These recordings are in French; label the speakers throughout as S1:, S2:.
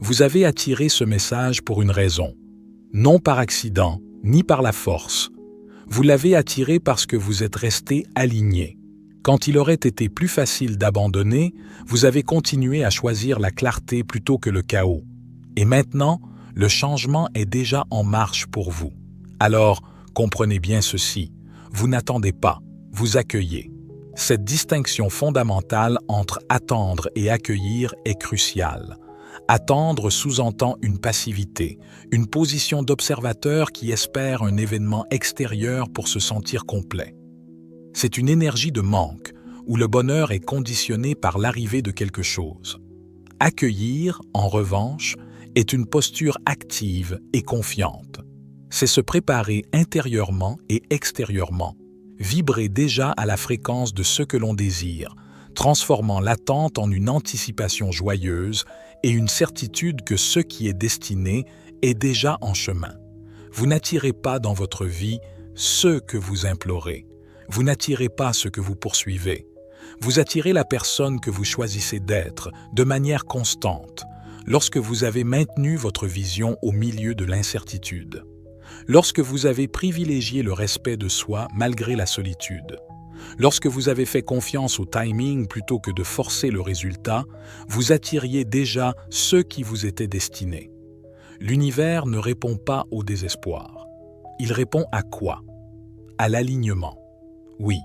S1: Vous avez attiré ce message pour une raison, non par accident, ni par la force. Vous l'avez attiré parce que vous êtes resté aligné. Quand il aurait été plus facile d'abandonner, vous avez continué à choisir la clarté plutôt que le chaos. Et maintenant, le changement est déjà en marche pour vous. Alors, comprenez bien ceci, vous n'attendez pas, vous accueillez. Cette distinction fondamentale entre attendre et accueillir est cruciale. Attendre sous-entend une passivité, une position d'observateur qui espère un événement extérieur pour se sentir complet. C'est une énergie de manque, où le bonheur est conditionné par l'arrivée de quelque chose. Accueillir, en revanche, est une posture active et confiante. C'est se préparer intérieurement et extérieurement, vibrer déjà à la fréquence de ce que l'on désire, transformant l'attente en une anticipation joyeuse et une certitude que ce qui est destiné est déjà en chemin. Vous n'attirez pas dans votre vie ce que vous implorez. Vous n'attirez pas ce que vous poursuivez. Vous attirez la personne que vous choisissez d'être de manière constante, lorsque vous avez maintenu votre vision au milieu de l'incertitude. Lorsque vous avez privilégié le respect de soi malgré la solitude. Lorsque vous avez fait confiance au timing plutôt que de forcer le résultat, vous attiriez déjà ce qui vous était destiné. L'univers ne répond pas au désespoir. Il répond à quoi? À l'alignement. Oui.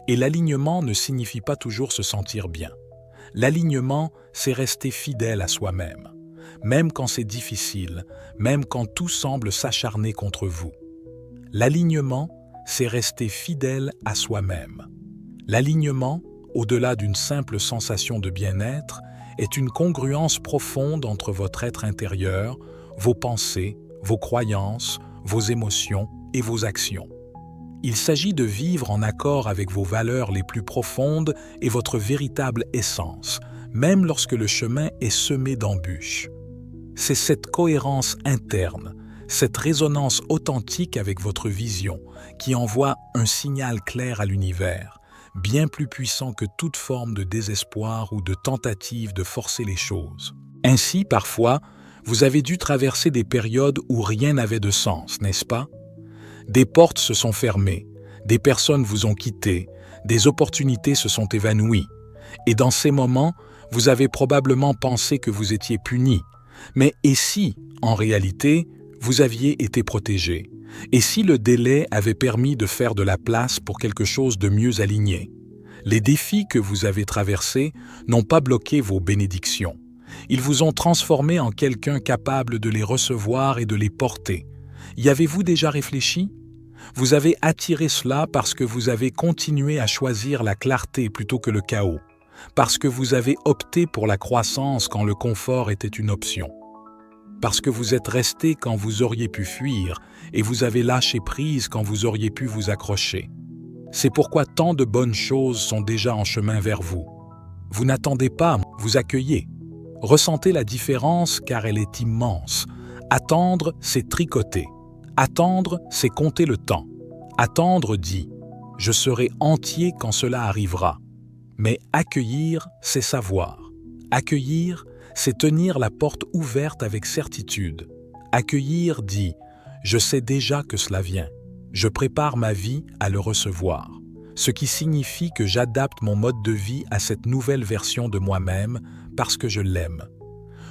S1: Et l'alignement ne signifie pas toujours se sentir bien. L'alignement, c'est rester fidèle à soi-même, même quand c'est difficile, même quand tout semble s'acharner contre vous. L'alignement, c'est rester fidèle à soi-même. L'alignement, au-delà d'une simple sensation de bien-être, est une congruence profonde entre votre être intérieur, vos pensées, vos croyances, vos émotions et vos actions. Il s'agit de vivre en accord avec vos valeurs les plus profondes et votre véritable essence, même lorsque le chemin est semé d'embûches. C'est cette cohérence interne, cette résonance authentique avec votre vision qui envoie un signal clair à l'univers, bien plus puissant que toute forme de désespoir ou de tentative de forcer les choses. Ainsi, parfois, vous avez dû traverser des périodes où rien n'avait de sens, n'est-ce pas? Des portes se sont fermées, des personnes vous ont quitté, des opportunités se sont évanouies. Et dans ces moments, vous avez probablement pensé que vous étiez puni. Mais et si, en réalité, vous aviez été protégé? Et si le délai avait permis de faire de la place pour quelque chose de mieux aligné? Les défis que vous avez traversés n'ont pas bloqué vos bénédictions. Ils vous ont transformé en quelqu'un capable de les recevoir et de les porter. Y avez-vous déjà réfléchi? Vous avez attiré cela parce que vous avez continué à choisir la clarté plutôt que le chaos, parce que vous avez opté pour la croissance quand le confort était une option, parce que vous êtes resté quand vous auriez pu fuir et vous avez lâché prise quand vous auriez pu vous accrocher. C'est pourquoi tant de bonnes choses sont déjà en chemin vers vous. Vous n'attendez pas, vous accueillez. Ressentez la différence car elle est immense. Attendre, c'est tricoter. Attendre, c'est compter le temps. Attendre dit « je serai entier quand cela arrivera ». Mais accueillir, c'est savoir. Accueillir, c'est tenir la porte ouverte avec certitude. Accueillir dit « je sais déjà que cela vient. Je prépare ma vie à le recevoir ». Ce qui signifie que j'adapte mon mode de vie à cette nouvelle version de moi-même parce que je l'aime.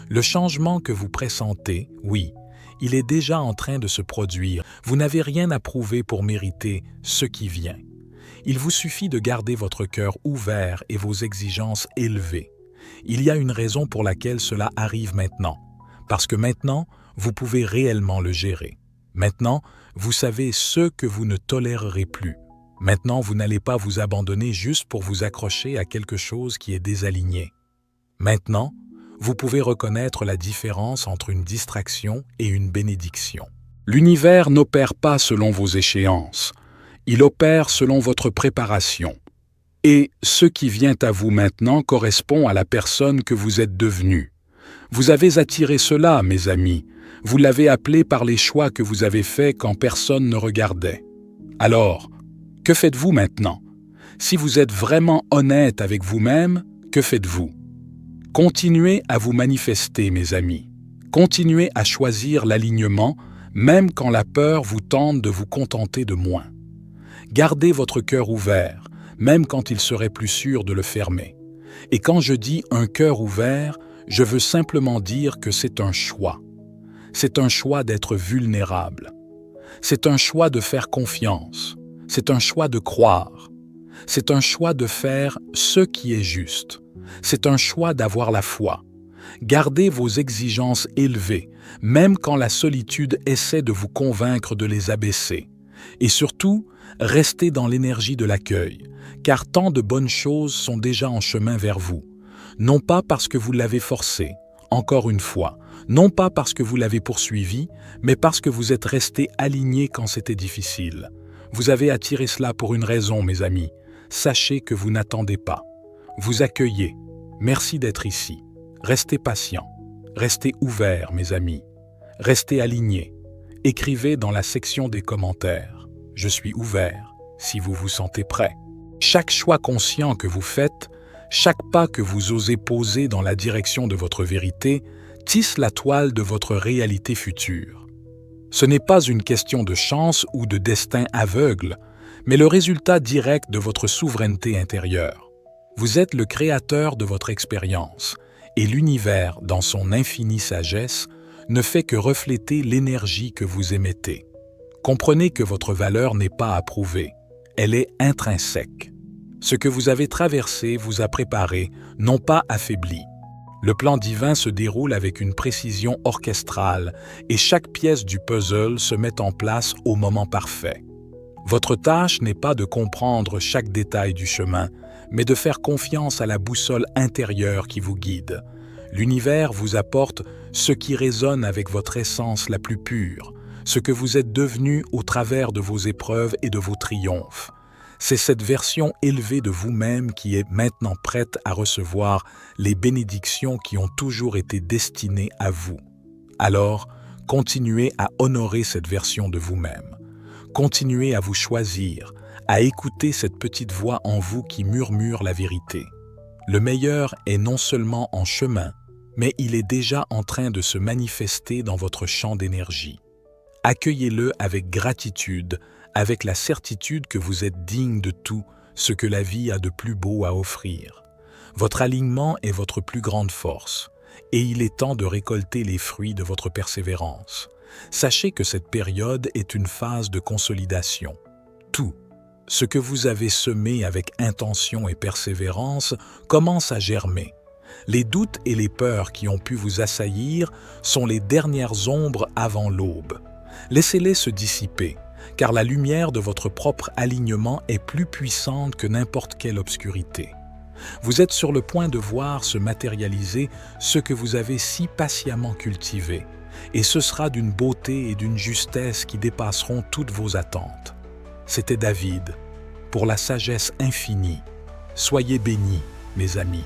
S1: Le changement que vous pressentez, oui, il est déjà en train de se produire. Vous n'avez rien à prouver pour mériter ce qui vient. Il vous suffit de garder votre cœur ouvert et vos exigences élevées. Il y a une raison pour laquelle cela arrive maintenant. Parce que maintenant, vous pouvez réellement le gérer. Maintenant, vous savez ce que vous ne tolérerez plus. Maintenant, vous n'allez pas vous abandonner juste pour vous accrocher à quelque chose qui est désaligné. Maintenant, vous pouvez reconnaître la différence entre une distraction et une bénédiction. L'univers n'opère pas selon vos échéances. Il opère selon votre préparation. Et ce qui vient à vous maintenant correspond à la personne que vous êtes devenue. Vous avez attiré cela, mes amis. Vous l'avez appelé par les choix que vous avez faits quand personne ne regardait. Alors, que faites-vous maintenant? Si vous êtes vraiment honnête avec vous-même, que faites-vous? Continuez à vous manifester, mes amis. Continuez à choisir l'alignement, même quand la peur vous tente de vous contenter de moins. Gardez votre cœur ouvert, même quand il serait plus sûr de le fermer. Et quand je dis un cœur ouvert, je veux simplement dire que c'est un choix. C'est un choix d'être vulnérable. C'est un choix de faire confiance. C'est un choix de croire. C'est un choix de faire ce qui est juste. C'est un choix d'avoir la foi. Gardez vos exigences élevées, même quand la solitude essaie de vous convaincre de les abaisser. Et surtout, restez dans l'énergie de l'accueil, car tant de bonnes choses sont déjà en chemin vers vous. Non pas parce que vous l'avez forcé, encore une fois, non pas parce que vous l'avez poursuivi, mais parce que vous êtes resté aligné quand c'était difficile. Vous avez attiré cela pour une raison, mes amis. Sachez que vous n'attendez pas. Vous accueillez. Merci d'être ici. Restez patient. Restez ouvert, mes amis. Restez alignés. Écrivez dans la section des commentaires. Je suis ouvert, si vous vous sentez prêt. Chaque choix conscient que vous faites, chaque pas que vous osez poser dans la direction de votre vérité, tisse la toile de votre réalité future. Ce n'est pas une question de chance ou de destin aveugle, mais le résultat direct de votre souveraineté intérieure. Vous êtes le créateur de votre expérience, et l'univers, dans son infinie sagesse, ne fait que refléter l'énergie que vous émettez. Comprenez que votre valeur n'est pas à prouver, elle est intrinsèque. Ce que vous avez traversé vous a préparé, non pas affaibli. Le plan divin se déroule avec une précision orchestrale et chaque pièce du puzzle se met en place au moment parfait. Votre tâche n'est pas de comprendre chaque détail du chemin, mais de faire confiance à la boussole intérieure qui vous guide. L'univers vous apporte ce qui résonne avec votre essence la plus pure, ce que vous êtes devenu au travers de vos épreuves et de vos triomphes. C'est cette version élevée de vous-même qui est maintenant prête à recevoir les bénédictions qui ont toujours été destinées à vous. Alors, continuez à honorer cette version de vous-même. Continuez à vous choisir, à écouter cette petite voix en vous qui murmure la vérité. Le meilleur est non seulement en chemin, mais il est déjà en train de se manifester dans votre champ d'énergie. Accueillez-le avec gratitude, avec la certitude que vous êtes digne de tout ce que la vie a de plus beau à offrir. Votre alignement est votre plus grande force, et il est temps de récolter les fruits de votre persévérance. Sachez que cette période est une phase de consolidation. Tout ce que vous avez semé avec intention et persévérance commence à germer. Les doutes et les peurs qui ont pu vous assaillir sont les dernières ombres avant l'aube. Laissez-les se dissiper, car la lumière de votre propre alignement est plus puissante que n'importe quelle obscurité. Vous êtes sur le point de voir se matérialiser ce que vous avez si patiemment cultivé, et ce sera d'une beauté et d'une justesse qui dépasseront toutes vos attentes. C'était David, pour la sagesse infinie. Soyez bénis, mes amis.